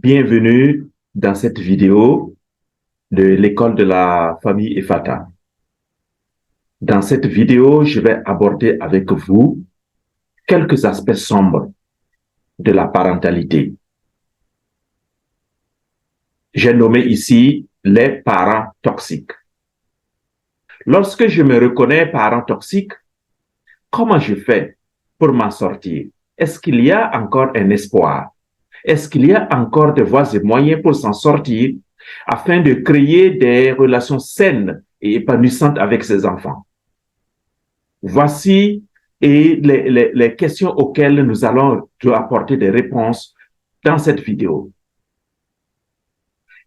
Bienvenue dans cette vidéo de l'école de la famille Efata. Dans cette vidéo, je vais aborder avec vous quelques aspects sombres de la parentalité. J'ai nommé ici les parents toxiques. Lorsque je me reconnais parent toxique, comment je fais pour m'en sortir? Est-ce qu'il y a encore un espoir? Est-ce qu'il y a encore des voies et moyens pour s'en sortir afin de créer des relations saines et épanouissantes avec ses enfants? Voici les questions auxquelles nous allons apporter des réponses dans cette vidéo.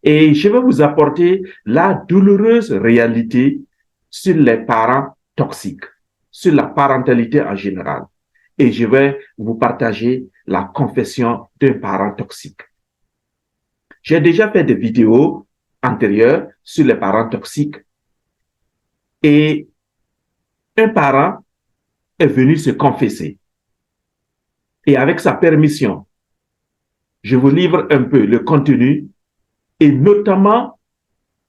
Et je vais vous apporter la douloureuse réalité sur les parents toxiques, sur la parentalité en général. Et je vais vous partager la confession d'un parent toxique. J'ai déjà fait des vidéos antérieures sur les parents toxiques et un parent est venu se confesser. Et avec sa permission, je vous livre un peu le contenu et notamment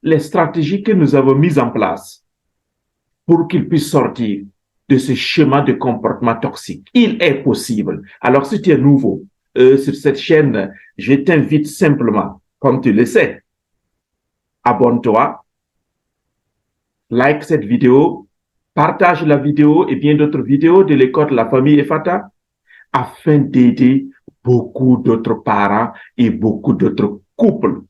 les stratégies que nous avons mises en place pour qu'il puisse sortir de ce schéma de comportement toxique. Il est possible. Alors, si tu es nouveau sur cette chaîne, je t'invite simplement, comme tu le sais, abonne-toi, like cette vidéo, partage la vidéo et bien d'autres vidéos de l'école de la famille Efata afin d'aider beaucoup d'autres parents et beaucoup d'autres couples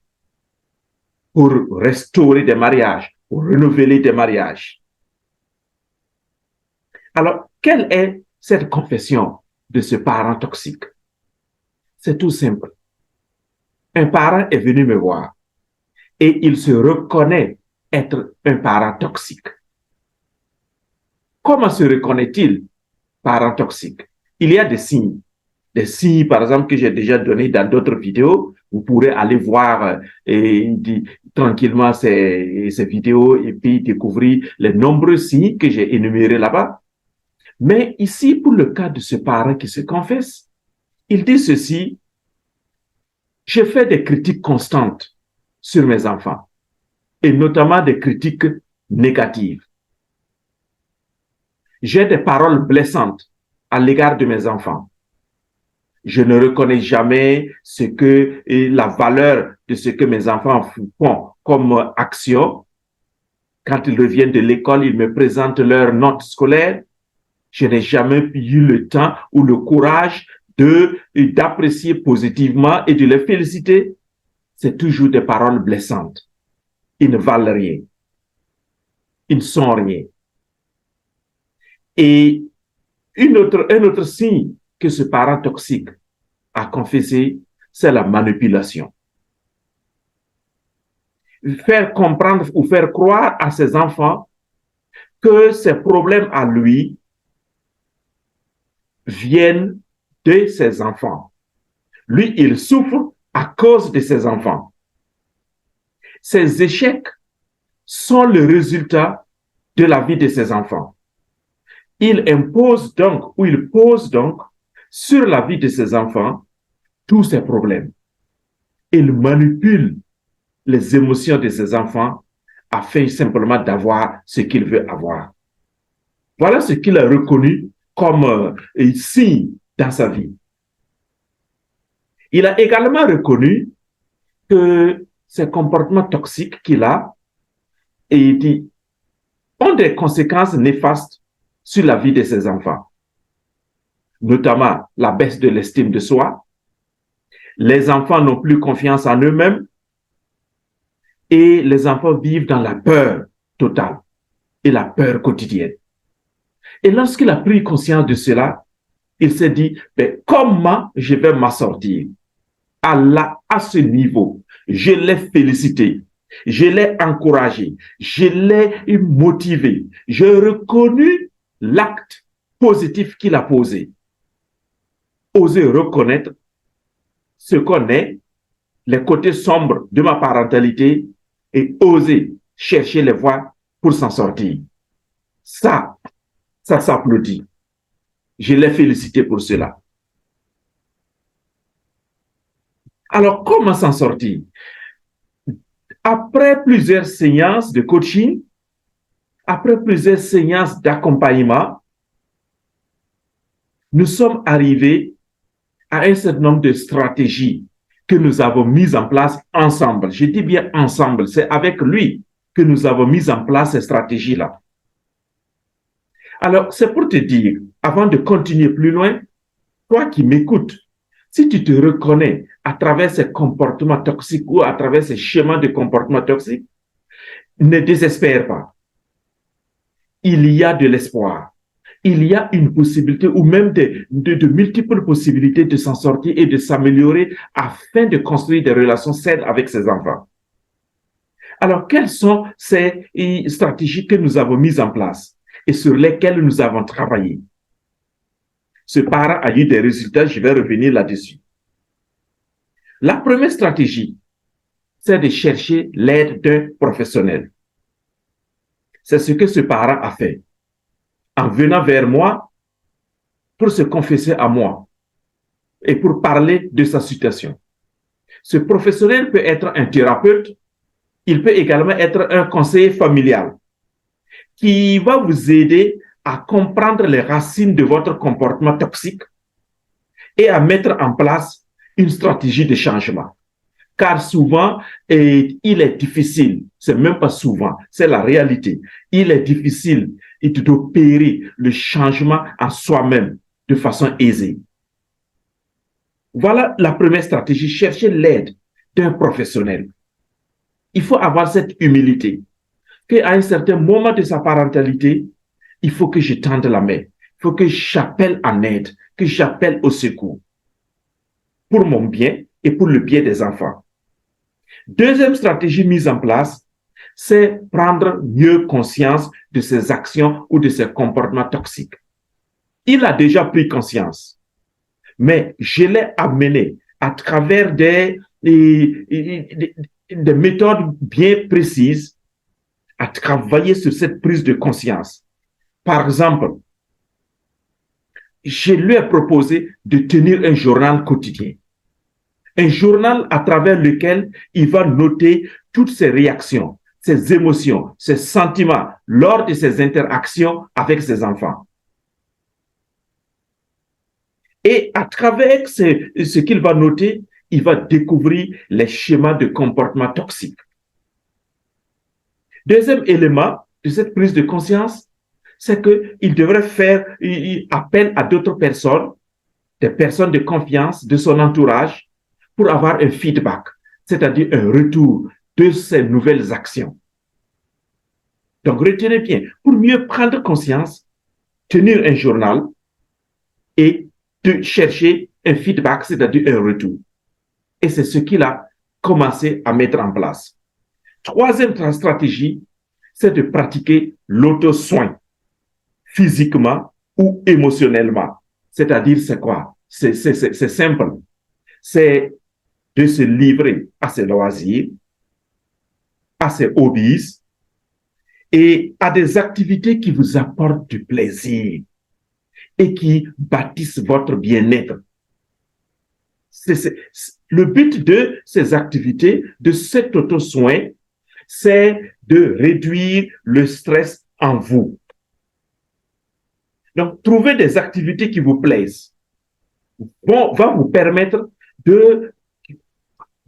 pour restaurer des mariages, pour renouveler des mariages. Alors, quelle est cette confession de ce parent toxique? C'est tout simple. Un parent est venu me voir et il se reconnaît être un parent toxique. Comment se reconnaît-il parent toxique? Il y a des signes. Des signes, par exemple, que j'ai déjà donnés dans d'autres vidéos. Vous pourrez aller voir tranquillement ces vidéos et puis découvrir les nombreux signes que j'ai énumérés là-bas. Mais ici, pour le cas de ce parent qui se confesse, il dit ceci: je fais des critiques constantes sur mes enfants et notamment des critiques négatives. J'ai des paroles blessantes à l'égard de mes enfants. Je ne reconnais jamais la valeur de ce que mes enfants font comme action. Quand ils reviennent de l'école, ils me présentent leurs notes scolaires. Je n'ai jamais eu le temps ou le courage d'apprécier positivement et de les féliciter. C'est toujours des paroles blessantes. Ils ne valent rien. Ils ne sont rien. Et un autre signe que ce parent toxique a confessé, c'est la manipulation. Faire comprendre ou faire croire à ses enfants que ses problèmes à lui viennent de ses enfants. Lui, il souffre à cause de ses enfants. Ses échecs sont le résultat de la vie de ses enfants. Il impose donc, ou il pose donc sur la vie de ses enfants tous ses problèmes. Il manipule les émotions de ses enfants afin simplement d'avoir ce qu'il veut avoir. Voilà ce qu'il a reconnu comme signe dans sa vie. Il a également reconnu que ces comportements toxiques qu'il a ont des conséquences néfastes sur la vie de ses enfants, notamment la baisse de l'estime de soi. Les enfants n'ont plus confiance en eux-mêmes et les enfants vivent dans la peur totale et la peur quotidienne. Et lorsqu'il a pris conscience de cela, il s'est dit, mais comment je vais m'en sortir? À ce niveau, je l'ai félicité, je l'ai encouragé, je l'ai motivé, j'ai reconnu l'acte positif qu'il a posé. Oser reconnaître ce qu'on est, les côtés sombres de ma parentalité et oser chercher les voies pour s'en sortir. Ça s'applaudit. Je l'ai félicité pour cela. Alors, comment s'en sortir? Après plusieurs séances de coaching, après plusieurs séances d'accompagnement, nous sommes arrivés à un certain nombre de stratégies que nous avons mises en place ensemble. Je dis bien ensemble, c'est avec lui que nous avons mis en place ces stratégies-là. Alors, c'est pour te dire, avant de continuer plus loin, toi qui m'écoutes, si tu te reconnais à travers ces comportements toxiques ou à travers ces schémas de comportement toxique, ne désespère pas. Il y a de l'espoir. Il y a une possibilité ou même de multiples possibilités de s'en sortir et de s'améliorer afin de construire des relations saines avec ses enfants. Alors, quelles sont ces stratégies que nous avons mises en place et sur lesquelles nous avons travaillé? Ce parent a eu des résultats, je vais revenir là-dessus. La première stratégie, c'est de chercher l'aide d'un professionnel. C'est ce que ce parent a fait. En venant vers moi pour se confesser à moi et pour parler de sa situation. Ce professionnel peut être un thérapeute, il peut également être un conseiller familial qui va vous aider à comprendre les racines de votre comportement toxique et à mettre en place une stratégie de changement. Car souvent, il est difficile, c'est même pas souvent, c'est la réalité, il est difficile d'opérer le changement en soi-même de façon aisée. Voilà la première stratégie, chercher l'aide d'un professionnel. Il faut avoir cette humilité, qu'à un certain moment de sa parentalité, il faut que je tende la main, il faut que j'appelle en aide, que j'appelle au secours, pour mon bien et pour le bien des enfants. Deuxième stratégie mise en place, c'est prendre mieux conscience de ses actions ou de ses comportements toxiques. Il a déjà pris conscience, mais je l'ai amené à travers des méthodes bien précises à travailler sur cette prise de conscience. Par exemple, je lui ai proposé de tenir un journal quotidien. Un journal à travers lequel il va noter toutes ses réactions, ses émotions, ses sentiments lors de ses interactions avec ses enfants. Et à travers ce qu'il va noter, il va découvrir les schémas de comportement toxique. Deuxième élément de cette prise de conscience, c'est qu'il devrait faire appel à d'autres personnes, des personnes de confiance de son entourage, pour avoir un feedback, c'est-à-dire un retour de ces nouvelles actions. Donc, retenez bien, pour mieux prendre conscience, tenir un journal et de chercher un feedback, c'est-à-dire un retour. Et c'est ce qu'il a commencé à mettre en place. Troisième stratégie, c'est de pratiquer l'auto-soin, physiquement ou émotionnellement. C'est-à-dire, c'est quoi? C'est simple. C'est de se livrer à ses loisirs, à ses hobbies et à des activités qui vous apportent du plaisir et qui bâtissent votre bien-être. Le but de ces activités, de cet auto-soin, c'est de réduire le stress en vous. Donc, trouver des activités qui vous plaisent va vous permettre de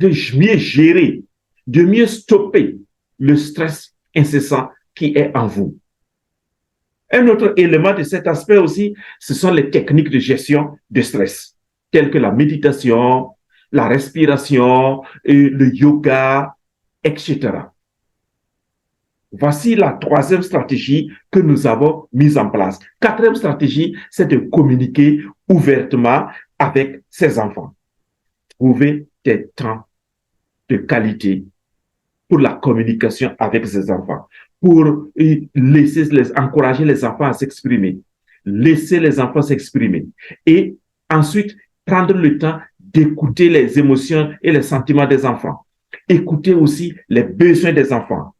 mieux gérer, de mieux stopper le stress incessant qui est en vous. Un autre élément de cet aspect aussi, ce sont les techniques de gestion de stress, telles que la méditation, la respiration, le yoga, etc. Voici la troisième stratégie que nous avons mise en place. Quatrième stratégie, c'est de communiquer ouvertement avec ses enfants. Trouver des temps de qualité pour la communication avec ses enfants, pour encourager les enfants à s'exprimer, laisser les enfants s'exprimer et ensuite prendre le temps d'écouter les émotions et les sentiments des enfants, écouter aussi les besoins des enfants.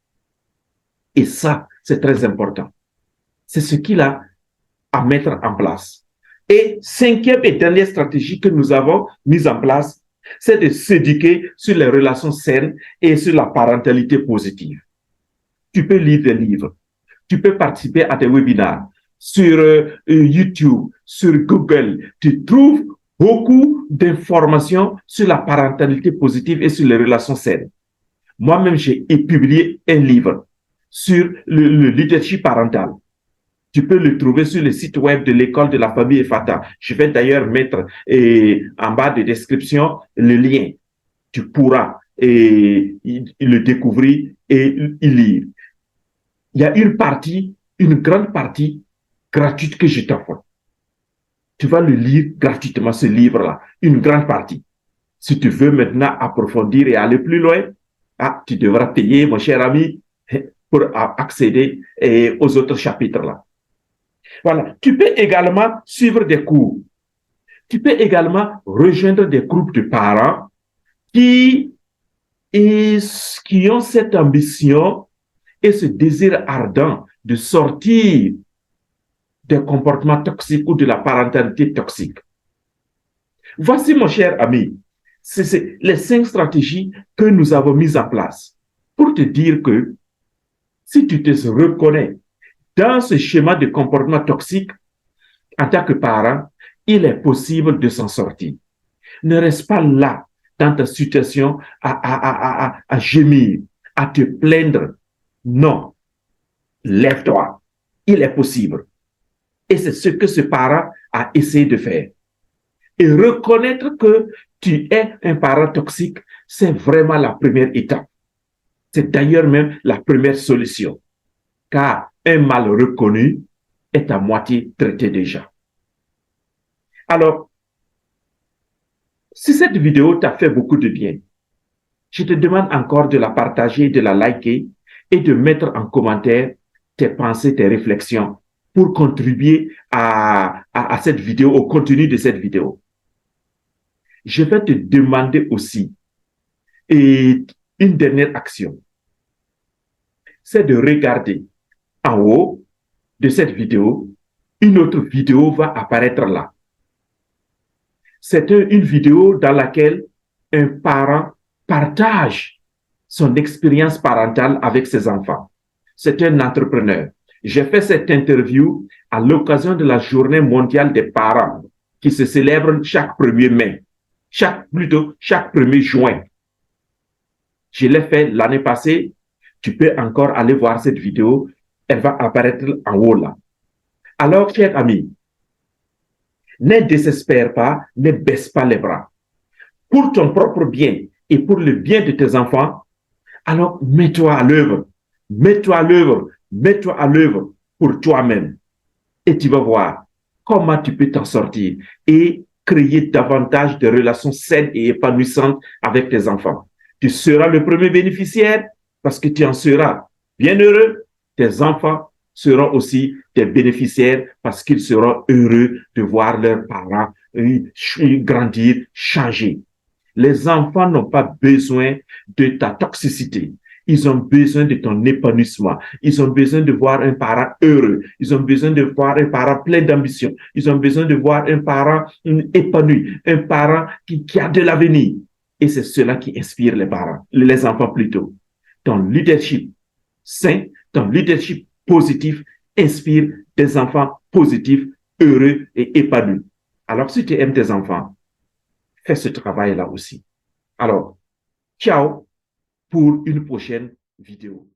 Et ça, c'est très important. C'est ce qu'il a à mettre en place. Et cinquième et dernière stratégie que nous avons mise en place, c'est de s'éduquer sur les relations saines et sur la parentalité positive. Tu peux lire des livres, tu peux participer à des webinaires sur YouTube, sur Google. Tu trouves beaucoup d'informations sur la parentalité positive et sur les relations saines. Moi-même, j'ai publié un livre sur le leadership parental. Tu peux le trouver sur le site web de l'école de la famille EFATA. Je vais d'ailleurs mettre en bas de description le lien. Tu pourras le découvrir et y lire. Il y a une grande partie gratuite que je t'offre. Tu vas le lire gratuitement, ce livre-là, une grande partie. Si tu veux maintenant approfondir et aller plus loin, tu devras payer, mon cher ami, pour accéder aux autres chapitres-là. Voilà. Tu peux également suivre des cours. Tu peux également rejoindre des groupes de parents qui ont cette ambition et ce désir ardent de sortir des comportements toxiques ou de la parentalité toxique. Voici, mon cher ami, c'est les 5 stratégies que nous avons mises en place pour te dire que si tu te reconnais dans ce schéma de comportement toxique, en tant que parent, il est possible de s'en sortir. Ne reste pas là dans ta situation à gémir, à te plaindre. Non, lève-toi. Il est possible. Et c'est ce que ce parent a essayé de faire. Et reconnaître que tu es un parent toxique, c'est vraiment la première étape. C'est d'ailleurs même la première solution. Car un mal reconnu est à moitié traité déjà. Alors, si cette vidéo t'a fait beaucoup de bien, je te demande encore de la partager, de la liker et de mettre en commentaire tes pensées, tes réflexions pour contribuer à cette vidéo, au contenu de cette vidéo. Je vais te demander aussi une dernière action. C'est de regarder en haut de cette vidéo, une autre vidéo va apparaître là. C'est une vidéo dans laquelle un parent partage son expérience parentale avec ses enfants. C'est un entrepreneur. J'ai fait cette interview à l'occasion de la Journée mondiale des parents qui se célèbre chaque 1er mai, chaque 1er juin. Je l'ai fait l'année passée. Tu peux encore aller voir cette vidéo. Elle va apparaître en haut là. Alors, chers amis, ne désespère pas, ne baisse pas les bras. Pour ton propre bien et pour le bien de tes enfants, alors mets-toi à l'œuvre. Mets-toi à l'œuvre. Mets-toi à l'œuvre pour toi-même. Et tu vas voir comment tu peux t'en sortir et créer davantage de relations saines et épanouissantes avec tes enfants. Tu seras le premier bénéficiaire parce que tu en seras bien heureux. Tes enfants seront aussi des bénéficiaires parce qu'ils seront heureux de voir leurs parents grandir, changer. Les enfants n'ont pas besoin de ta toxicité. Ils ont besoin de ton épanouissement. Ils ont besoin de voir un parent heureux. Ils ont besoin de voir un parent plein d'ambition. Ils ont besoin de voir un parent épanoui, un parent qui a de l'avenir. Et c'est cela qui inspire les parents, les enfants plutôt. Ton leadership sain, ton leadership positif inspire des enfants positifs, heureux et épanouis. Alors, si tu aimes tes enfants, fais ce travail-là aussi. Alors, ciao pour une prochaine vidéo.